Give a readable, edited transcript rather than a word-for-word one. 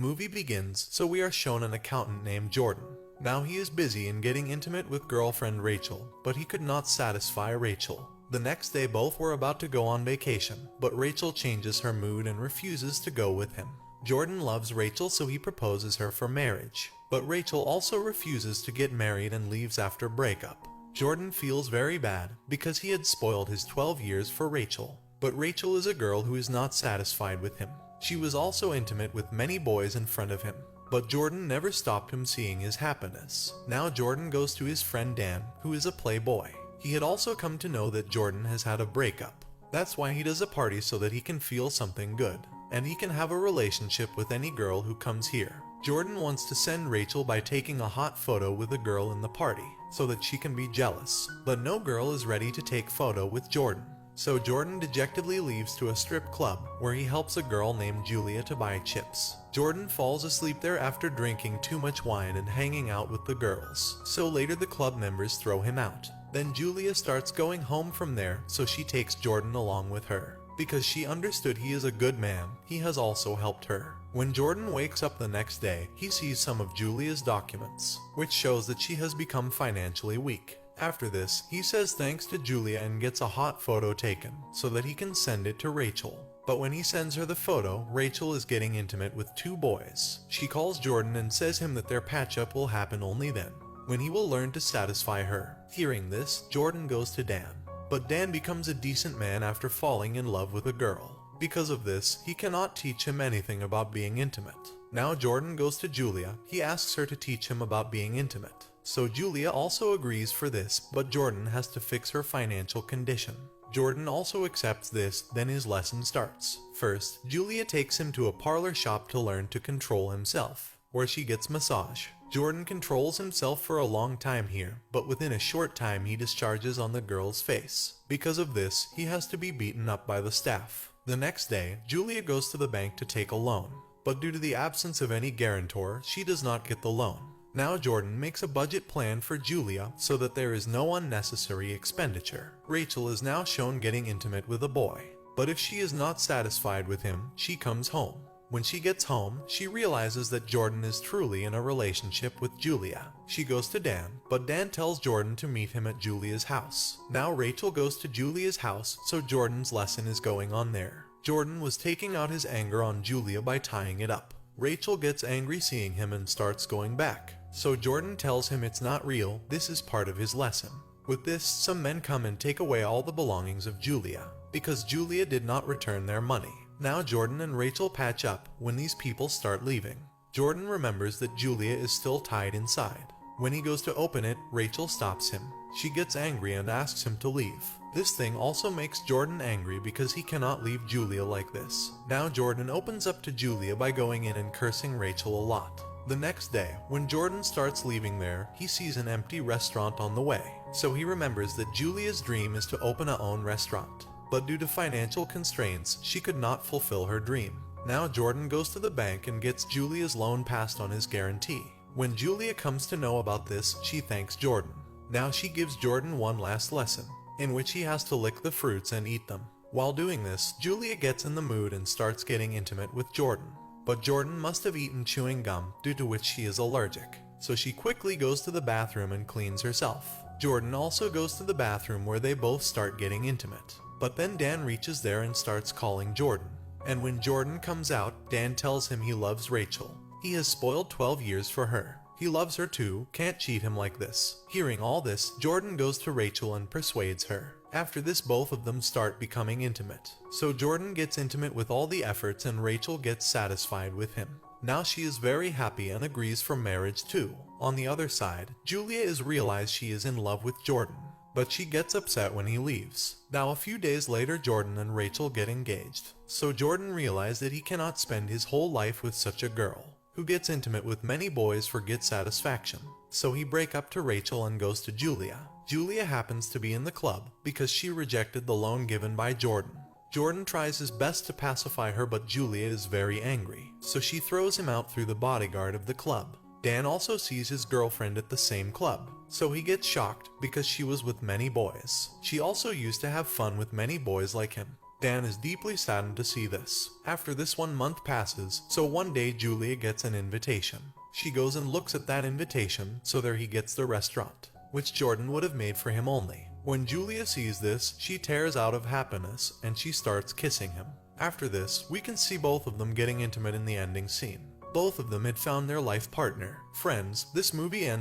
Movie begins, so we are shown an accountant named Jordan. Now he is busy in getting intimate with girlfriend Rachel, but he could not satisfy Rachel. The next day both were about to go on vacation, but Rachel changes her mood and refuses to go with him. Jordan loves Rachel, so he proposes her for marriage, but Rachel also refuses to get married and leaves after breakup. Jordan feels very bad because he had spoiled his 12 years for Rachel, but Rachel is a girl who is not satisfied with him. She was also intimate with many boys in front of him, but Jordan never stopped him seeing his happiness. Now Jordan goes to his friend Dan, who is a playboy. He had also come to know that Jordan has had a breakup. That's why he does a party so that he can feel something good, and he can have a relationship with any girl who comes here. Jordan wants to send Rachel by taking a hot photo with a girl in the party, so that she can be jealous. But no girl is ready to take photo with Jordan. So Jordan dejectedly leaves to a strip club, where he helps a girl named Julia to buy chips. Jordan falls asleep there after drinking too much wine and hanging out with the girls. So later the club members throw him out. Then Julia starts going home from there, so she takes Jordan along with her. Because she understood he is a good man, he has also helped her. When Jordan wakes up the next day, he sees some of Julia's documents, which shows that she has become financially weak. After this, he says thanks to Julia and gets a hot photo taken, so that he can send it to Rachel. But when he sends her the photo, Rachel is getting intimate with two boys. She calls Jordan and says him that their patch-up will happen only then, when he will learn to satisfy her. Hearing this, Jordan goes to Dan. But Dan becomes a decent man after falling in love with a girl. Because of this, he cannot teach him anything about being intimate. Now Jordan goes to Julia. He asks her to teach him about being intimate. So Julia also agrees for this, but Jordan has to fix her financial condition. Jordan also accepts this, then his lesson starts. First, Julia takes him to a parlor shop to learn to control himself, where she gets massage. Jordan controls himself for a long time here, but within a short time he discharges on the girl's face. Because of this, he has to be beaten up by the staff. The next day, Julia goes to the bank to take a loan, but due to the absence of any guarantor, she does not get the loan. Now Jordan makes a budget plan for Julia so that there is no unnecessary expenditure. Rachel is now shown getting intimate with a boy, but if she is not satisfied with him, she comes home. When she gets home, she realizes that Jordan is truly in a relationship with Julia. She goes to Dan, but Dan tells Jordan to meet him at Julia's house. Now Rachel goes to Julia's house, so Jordan's lesson is going on there. Jordan was taking out his anger on Julia by tying it up. Rachel gets angry seeing him and starts going back. So Jordan tells him it's not real, this is part of his lesson. With this, some men come and take away all the belongings of Julia, because Julia did not return their money. Now Jordan and Rachel patch up when these people start leaving. Jordan remembers that Julia is still tied inside. When he goes to open it, Rachel stops him. She gets angry and asks him to leave. This thing also makes Jordan angry because he cannot leave Julia like this. Now Jordan opens up to Julia by going in and cursing Rachel a lot. The next day, when Jordan starts leaving there, he sees an empty restaurant on the way. So he remembers that Julia's dream is to open her own restaurant. But due to financial constraints, she could not fulfill her dream. Now Jordan goes to the bank and gets Julia's loan passed on his guarantee. When Julia comes to know about this, she thanks Jordan. Now she gives Jordan one last lesson, in which he has to lick the fruits and eat them. While doing this, Julia gets in the mood and starts getting intimate with Jordan. But Jordan must have eaten chewing gum, due to which she is allergic. So she quickly goes to the bathroom and cleans herself. Jordan also goes to the bathroom where they both start getting intimate. But then Dan reaches there and starts calling Jordan. And when Jordan comes out, Dan tells him he loves Rachel. He has spoiled 12 years for her. He loves her too, can't cheat him like this. Hearing all this, Jordan goes to Rachel and persuades her. After this, both of them start becoming intimate. So Jordan gets intimate with all the efforts and Rachel gets satisfied with him. Now she is very happy and agrees for marriage too. On the other side, Julia is realized she is in love with Jordan, but she gets upset when he leaves. Now a few days later, Jordan and Rachel get engaged. So Jordan realized that he cannot spend his whole life with such a girl, who gets intimate with many boys for good satisfaction. So he breaks up to Rachel and goes to Julia. Julia happens to be in the club because she rejected the loan given by Jordan. Jordan tries his best to pacify her, but Julia is very angry, so she throws him out through the bodyguard of the club. Dan also sees his girlfriend at the same club, so he gets shocked because she was with many boys. She also used to have fun with many boys like him. Dan is deeply saddened to see this. After this 1 month passes, so one day Julia gets an invitation. She goes and looks at that invitation, so there he gets the restaurant, which Jordan would have made for him only. When Julia sees this, she tears out of happiness and she starts kissing him. After this, we can see both of them getting intimate in the ending scene. Both of them had found their life partner. Friends, this movie ends